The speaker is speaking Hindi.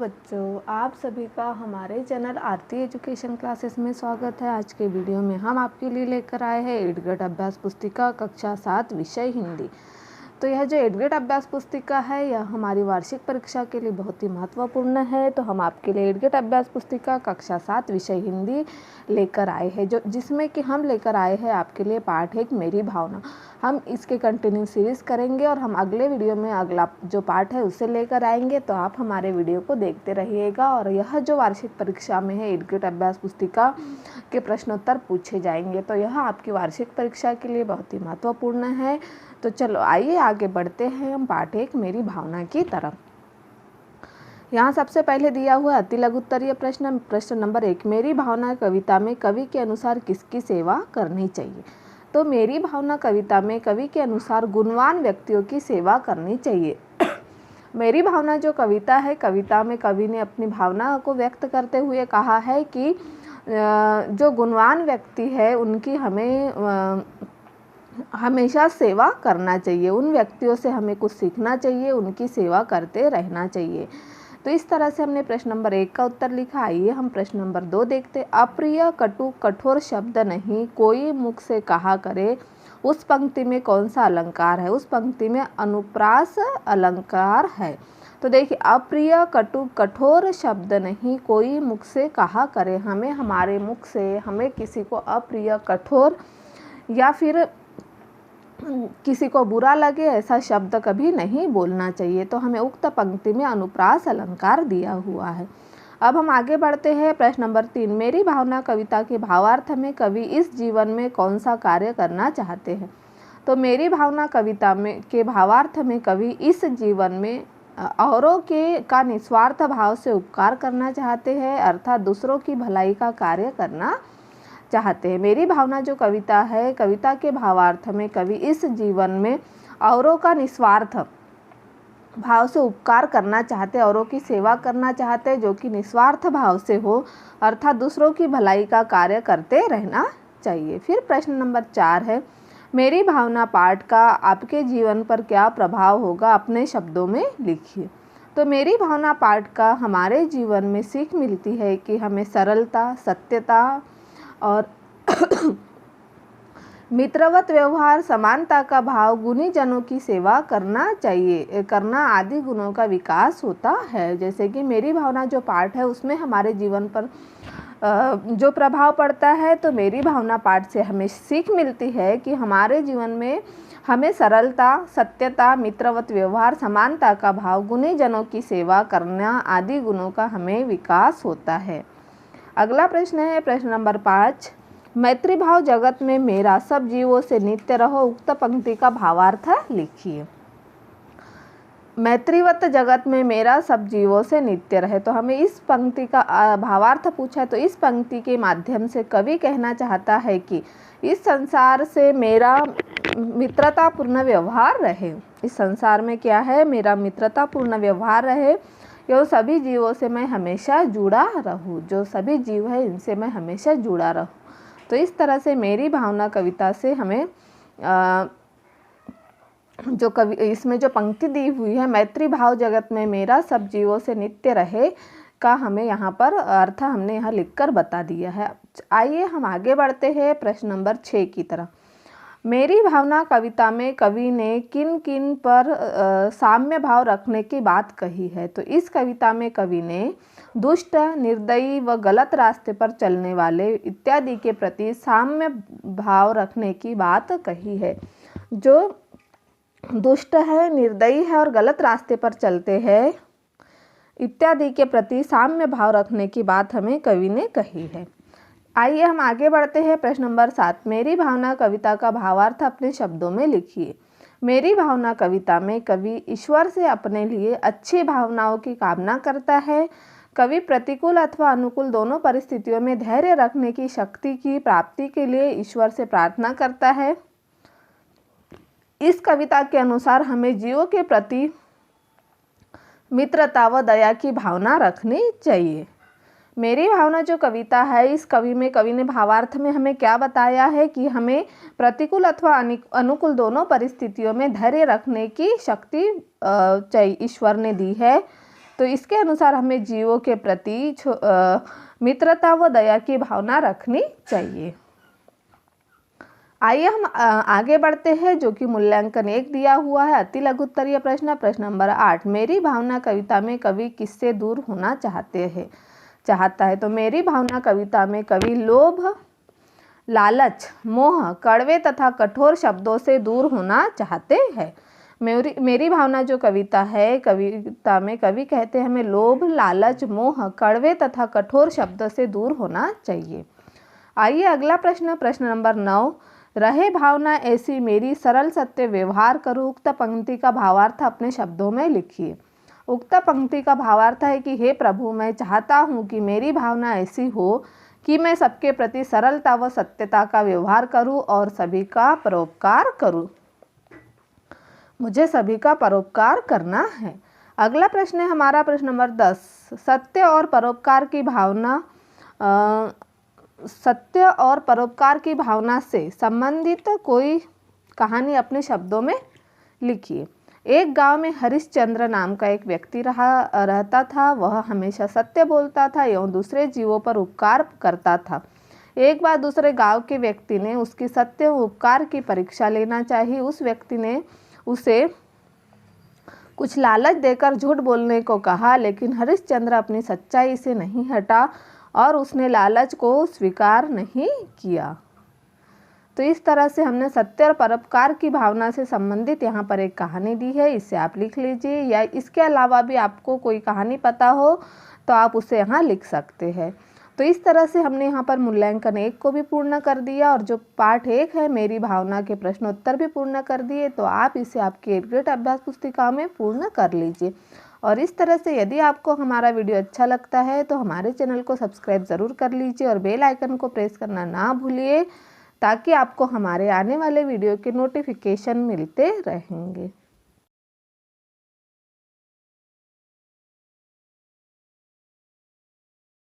बच्चों, आप सभी का हमारे चैनल आरती एजुकेशन क्लासेस में स्वागत है। आज के वीडियो में हम आपके लिए लेकर आए हैं 8th ग्रेड अभ्यास पुस्तिका कक्षा 7 विषय हिंदी। तो यह जो 8th ग्रेड अभ्यास पुस्तिका है यह हमारी वार्षिक परीक्षा के लिए बहुत ही महत्वपूर्ण है। तो हम आपके लिए 8th ग्रेड अभ्यास पुस्तिका कक्षा 7 विषय हिंदी लेकर आए हैं, जिसमें कि हम लेकर आए हैं आपके लिए पाठ 1 मेरी भावना। हम इसके कंटिन्यू सीरीज़ करेंगे और हम अगले वीडियो में अगला जो पाठ है उसे लेकर आएंगे। तो आप हमारे वीडियो को देखते रहिएगा। और यह जो वार्षिक परीक्षा में है 8th ग्रेड अभ्यास पुस्तिका के प्रश्नोत्तर पूछे जाएंगे। तो यह आपकी वार्षिक परीक्षा के लिए बहुत ही महत्वपूर्ण है। तो चलो आइए आगे बढ़ते हैं हम पाठ 1 मेरी भावना की तरफ। यहाँ सबसे पहले दिया हुआ अति लघु उत्तरीय प्रश्न नंबर 1, मेरी भावना कविता में कवि के अनुसार किसकी सेवा करनी चाहिए। तो मेरी भावना कविता में कवि के अनुसार गुणवान व्यक्तियों की सेवा करनी चाहिए। मेरी भावना जो कविता है, कविता में कवि ने अपनी भावना को व्यक्त करते हुए कहा है कि जो गुणवान व्यक्ति है उनकी हमें हमेशा सेवा करना चाहिए। उन व्यक्तियों से हमें कुछ सीखना चाहिए, उनकी सेवा करते रहना चाहिए। तो इस तरह से हमने प्रश्न नंबर 1 का उत्तर लिखा। आइए हम प्रश्न नंबर 2 देखते। अप्रिय कटु कठोर शब्द नहीं कोई मुख से कहा करे, उस पंक्ति में कौन सा अलंकार है। उस पंक्ति में अनुप्रास अलंकार है। तो देखिए, अप्रिय कटु कठोर शब्द नहीं कोई मुख से कहा करे। हमें हमारे मुख से हमें किसी को अप्रिय कठोर या फिर किसी को बुरा लगे ऐसा शब्द कभी नहीं बोलना चाहिए। तो हमें उक्त पंक्ति में अनुप्रास अलंकार दिया हुआ है। अब हम आगे बढ़ते हैं। प्रश्न नंबर 3, मेरी भावना कविता के भावार्थ में कवि इस जीवन में कौन सा कार्य करना चाहते हैं। तो मेरी भावना कविता में के भावार्थ में कवि इस जीवन में औरों के का निस्वार्थ भाव से उपकार करना चाहते हैं, अर्थात दूसरों की भलाई का कार्य करना चाहते हैं। मेरी भावना जो कविता है, कविता के भावार्थ में कवि इस जीवन में औरों का निस्वार्थ भाव से उपकार करना चाहते, औरों की सेवा करना चाहते, जो कि निस्वार्थ भाव से हो, अर्थात दूसरों की भलाई का कार्य करते रहना चाहिए। फिर प्रश्न नंबर 4 है, मेरी भावना पाठ का आपके जीवन पर क्या प्रभाव होगा, अपने शब्दों में लिखिए। तो मेरी भावना पाठ का हमारे जीवन में सीख मिलती है कि हमें सरलता, सत्यता और मित्रवत व्यवहार, समानता का भाव, गुणी जनों की सेवा करना आदि गुणों का विकास होता है। जैसे कि मेरी भावना जो पाठ है उसमें हमारे जीवन पर जो प्रभाव पड़ता है, तो मेरी भावना पाठ से हमें सीख मिलती है कि हमारे जीवन में हमें सरलता, सत्यता, मित्रवत व्यवहार, समानता का भाव, गुणी जनों की सेवा करना आदि गुणों का हमें विकास होता है। अगला प्रश्न है प्रश्न नंबर 5, मैत्री भाव जगत में मेरा सब जीवों से नित्य रहो, उक्त पंक्ति का भावार्थ लिखिए। मैत्रीवत जगत में मेरा सब जीवों से नित्य रहे। तो हमें इस पंक्ति का भावार्थ पूछा है। तो इस पंक्ति के माध्यम से कवि कहना चाहता है कि इस संसार से मेरा मित्रतापूर्ण व्यवहार रहे। इस संसार में क्या है, मेरा मित्रतापूर्ण व्यवहार रहे। यो सभी जीवों से मैं हमेशा जुड़ा रहूं, जो सभी जीव है इनसे मैं हमेशा जुड़ा रहूं। तो इस तरह से मेरी भावना कविता से हमें जो कवि इसमें जो पंक्ति दी हुई है, मैत्री भाव जगत में मेरा सब जीवों से नित्य रहे का हमें यहाँ पर अर्थ हमने यहाँ लिखकर बता दिया है। आइए हम आगे बढ़ते हैं प्रश्न नंबर 6 की तरफ। मेरी भावना कविता में कवि ने किन किन पर साम्य भाव रखने की बात कही है। तो इस कविता में कवि ने दुष्ट, निर्दयी व गलत रास्ते पर चलने वाले इत्यादि के प्रति साम्य भाव रखने की बात कही है। जो दुष्ट है, निर्दयी है और गलत रास्ते पर चलते हैं इत्यादि के प्रति साम्य भाव रखने की बात हमें कवि ने कही है। आइए हम आगे बढ़ते हैं प्रश्न नंबर 7, मेरी भावना कविता का भावार्थ अपने शब्दों में लिखिए। मेरी भावना कविता में कवि ईश्वर से अपने लिए अच्छी भावनाओं की कामना करता है। कवि प्रतिकूल अथवा अनुकूल दोनों परिस्थितियों में धैर्य रखने की शक्ति की प्राप्ति के लिए ईश्वर से प्रार्थना करता है। इस कविता के अनुसार हमें जीवों के प्रति मित्रता व दया की भावना रखनी चाहिए। मेरी भावना जो कविता है, इस कवि ने भावार्थ में हमें क्या बताया है कि हमें प्रतिकूल अथवा अनुकूल दोनों परिस्थितियों में धैर्य रखने की शक्ति ईश्वर ने दी है। तो इसके अनुसार हमें जीवों के प्रति मित्रता व दया की भावना रखनी चाहिए। आइए हम आगे बढ़ते हैं, जो कि मूल्यांकन 1 दिया हुआ है। अति लघु उत्तरीय प्रश्न, प्रश्न नंबर 8। मेरी भावना कविता में कवि किससे दूर होना चाहता है। तो मेरी भावना कविता में कवि लोभ, लालच, मोह, कड़वे तथा कठोर शब्दों से दूर होना चाहते हैं। मेरी भावना जो कविता है, कविता में कवि कहते हैं हमें लोभ, लालच, मोह, कड़वे तथा कठोर शब्दों से दूर होना चाहिए। आइए अगला प्रश्न, प्रश्न नंबर 9। रहे भावना ऐसी मेरी सरल सत्य व्यवहार करूँ। उक्त पंक्ति का भावार्थ अपने शब्दों में लिखिए। उक्त पंक्ति का भावार्थ है कि हे प्रभु, मैं चाहता हूँ कि मेरी भावना ऐसी हो कि मैं सबके प्रति सरलता व सत्यता का व्यवहार करूँ और सभी का परोपकार करूँ। मुझे सभी का परोपकार करना है। अगला प्रश्न है हमारा प्रश्न नंबर 10। सत्य और परोपकार की भावना से संबंधित कोई कहानी अपने शब्दों में लिखिए। एक गांव में हरिश्चंद्र नाम का एक व्यक्ति रहता था। वह हमेशा सत्य बोलता था एवं दूसरे जीवों पर उपकार करता था। एक बार दूसरे गांव के व्यक्ति ने उसकी सत्य व उपकार की परीक्षा लेना चाहिए। उस व्यक्ति ने उसे कुछ लालच देकर झूठ बोलने को कहा, लेकिन हरिश्चंद्र अपनी सच्चाई से नहीं हटा और उसने लालच को स्वीकार नहीं किया। तो इस तरह से हमने सत्य और परोपकार की भावना से संबंधित यहाँ पर एक कहानी दी है, इसे आप लिख लीजिए, या इसके अलावा भी आपको कोई कहानी पता हो तो आप उसे यहाँ लिख सकते हैं। तो इस तरह से हमने यहाँ पर मूल्यांकन 1 को भी पूर्ण कर दिया और जो पाठ 1 है मेरी भावना के प्रश्नोत्तर भी पूर्ण कर दिए। तो आप इसे आपकी 8th ग्रेड अभ्यास पुस्तिका में पूर्ण कर लीजिए। और इस तरह से यदि आपको हमारा वीडियो अच्छा लगता है तो हमारे चैनल को सब्सक्राइब ज़रूर कर लीजिए और बेल आइकन को प्रेस करना ना भूलिए, ताकि आपको हमारे आने वाले वीडियो के नोटिफिकेशन मिलते रहेंगे।